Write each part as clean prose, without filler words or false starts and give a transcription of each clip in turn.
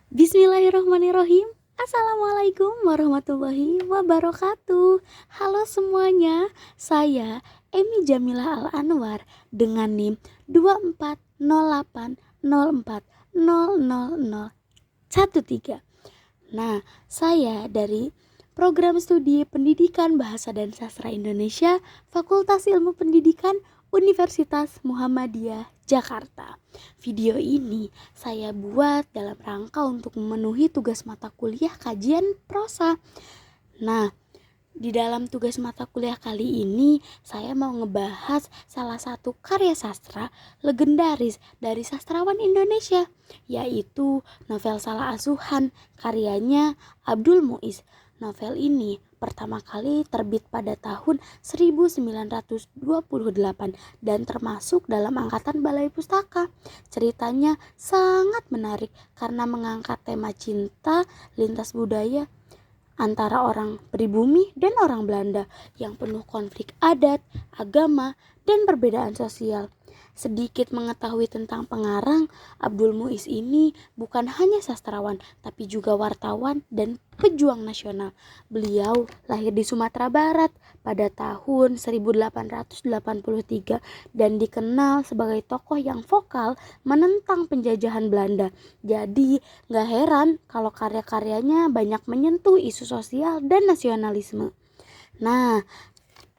Bismillahirrahmanirrahim. Assalamualaikum warahmatullahi wabarakatuh. Halo semuanya, saya Emi Jamilah Al Anwar dengan NIM 240804000013. Nah, saya dari Program Studi Pendidikan Bahasa dan Sastra Indonesia, Fakultas Ilmu Pendidikan Universitas Muhammadiyah Jakarta. Video ini saya buat dalam rangka untuk memenuhi tugas mata kuliah kajian prosa. Nah, di dalam tugas mata kuliah kali ini saya mau ngebahas salah satu karya sastra legendaris dari sastrawan Indonesia, yaitu novel Salah Asuhan karyanya Abdul Muiz. Novel ini pertama kali terbit pada tahun 1928 dan termasuk dalam angkatan Balai Pustaka. Ceritanya sangat menarik karena mengangkat tema cinta lintas budaya antara orang pribumi dan orang Belanda yang penuh konflik adat, agama, dan perbedaan sosial. Sedikit mengetahui tentang pengarang, Abdul Muiz ini bukan hanya sastrawan, tapi juga wartawan dan pejuang nasional. Beliau lahir di Sumatera Barat pada tahun 1883 dan dikenal sebagai tokoh yang vokal menentang penjajahan Belanda. Jadi gak heran kalau karya-karyanya banyak menyentuh isu sosial dan nasionalisme. Nah,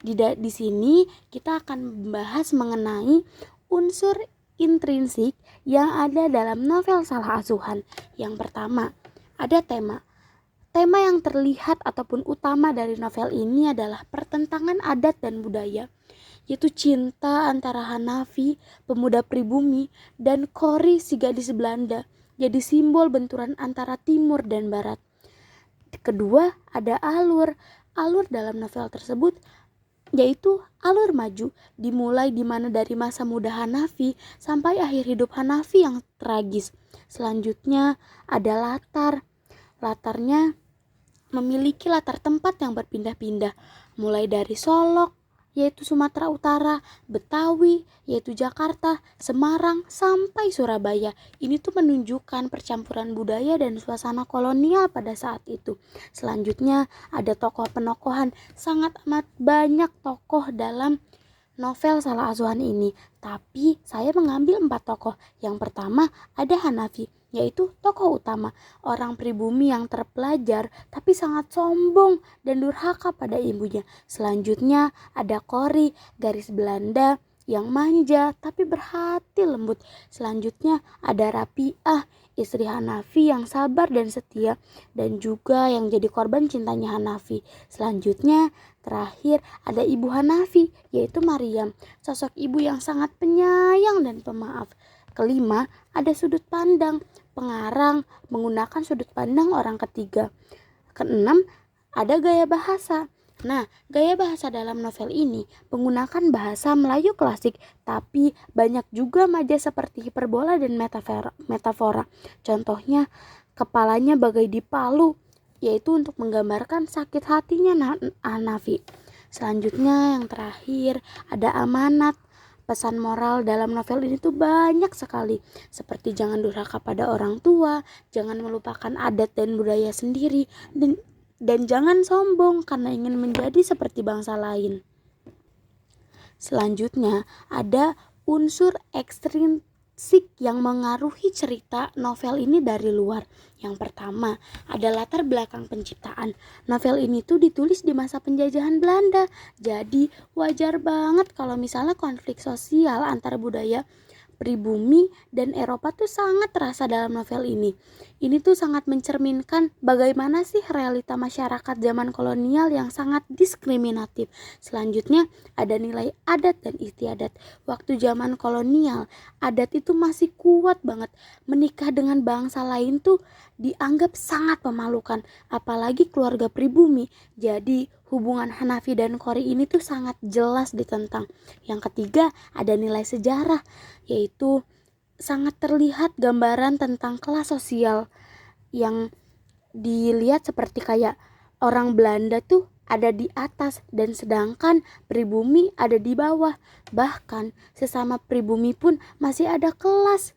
di sini kita akan membahas mengenai unsur intrinsik yang ada dalam novel Salah Asuhan. Yang pertama, ada tema. Tema yang terlihat ataupun utama dari novel ini adalah pertentangan adat dan budaya, yaitu cinta antara Hanafi, pemuda pribumi, dan Kori, si gadis Belanda, jadi simbol benturan antara timur dan barat. Kedua, ada alur. Alur dalam novel tersebut yaitu alur maju, dimulai di mana dari masa muda Hanafi sampai akhir hidup Hanafi yang tragis. Selanjutnya ada latar. Latarnya memiliki latar tempat yang berpindah-pindah, mulai dari Solok, yaitu Sumatera Utara, Betawi, yaitu Jakarta, Semarang, sampai Surabaya. Ini tuh menunjukkan percampuran budaya dan suasana kolonial pada saat itu. Selanjutnya ada tokoh penokohan, sangat amat banyak tokoh dalam novel Salah Asuhan ini, tapi saya mengambil 4 tokoh. Yang pertama ada Hanafi, yaitu tokoh utama, orang pribumi yang terpelajar tapi sangat sombong dan durhaka pada ibunya. Selanjutnya ada Kori, garis Belanda yang manja tapi berhati lembut. Selanjutnya ada Rapiah, istri Hanafi yang sabar dan setia dan juga yang jadi korban cintanya Hanafi. Selanjutnya terakhir ada ibu Hanafi, yaitu Maryam, sosok ibu yang sangat penyayang dan pemaaf. Kelima, ada sudut pandang. Pengarang menggunakan sudut pandang orang ketiga. Keenam, ada gaya bahasa. Nah, gaya bahasa dalam novel ini menggunakan bahasa Melayu klasik, tapi banyak juga majas seperti hiperbola dan metafora. Contohnya, kepalanya bagai dipalu, yaitu untuk menggambarkan sakit hatinya Hanafi. Selanjutnya yang terakhir ada amanat. Pesan moral dalam novel ini tuh banyak sekali, seperti jangan durhaka pada orang tua, jangan melupakan adat dan budaya sendiri, dan jangan sombong karena ingin menjadi seperti bangsa lain. Selanjutnya ada unsur ekstrinsik yang mengaruhi cerita novel ini dari luar. Yang pertama, ada latar belakang penciptaan. Novel ini tuh ditulis di masa penjajahan Belanda. Jadi wajar banget kalau misalnya konflik sosial antara budaya pribumi dan Eropa tuh sangat terasa dalam novel ini. Ini tuh sangat mencerminkan bagaimana sih realita masyarakat zaman kolonial yang sangat diskriminatif. Selanjutnya ada nilai adat dan istiadat. Waktu zaman kolonial, adat itu masih kuat banget. Menikah dengan bangsa lain tuh dianggap sangat memalukan, apalagi keluarga pribumi. Jadi hubungan Hanafi dan Kori ini tuh sangat jelas ditentang. Yang ketiga ada nilai sejarah, yaitu sangat terlihat gambaran tentang kelas sosial yang dilihat seperti kayak orang Belanda tuh ada di atas dan sedangkan pribumi ada di bawah. Bahkan sesama pribumi pun masih ada kelas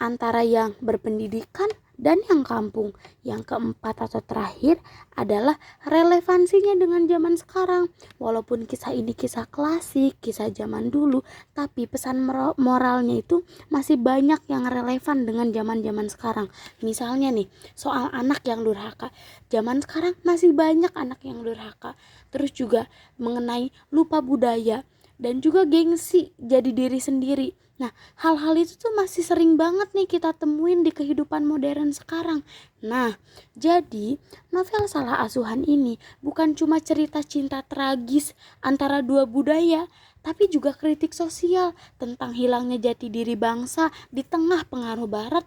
antara yang berpendidikan dan yang kampung. Yang keempat atau terakhir adalah relevansinya dengan zaman sekarang. Walaupun kisah ini kisah klasik, kisah zaman dulu, tapi pesan moralnya itu masih banyak yang relevan dengan zaman-zaman sekarang. Misalnya nih, soal anak yang durhaka. Zaman sekarang masih banyak anak yang durhaka. Terus juga mengenai lupa budaya dan juga gengsi jadi diri sendiri. Nah, hal-hal itu tuh masih sering banget nih kita temuin di kehidupan modern sekarang. Nah, jadi novel Salah Asuhan ini bukan cuma cerita cinta tragis antara dua budaya, tapi juga kritik sosial tentang hilangnya jati diri bangsa di tengah pengaruh barat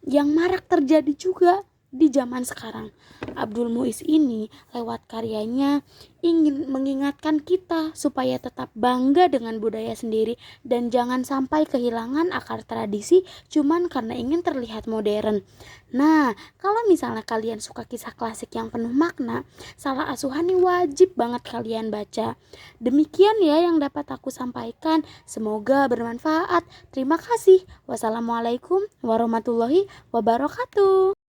yang marak terjadi juga di zaman sekarang. Abdul Muiz ini lewat karyanya ingin mengingatkan kita supaya tetap bangga dengan budaya sendiri dan jangan sampai kehilangan akar tradisi cuman karena ingin terlihat modern. Nah, kalau misalnya kalian suka kisah klasik yang penuh makna, Salah Asuhan ini wajib banget kalian baca. Demikian ya yang dapat aku sampaikan. Semoga bermanfaat. Terima kasih. Wassalamualaikum warahmatullahi wabarakatuh.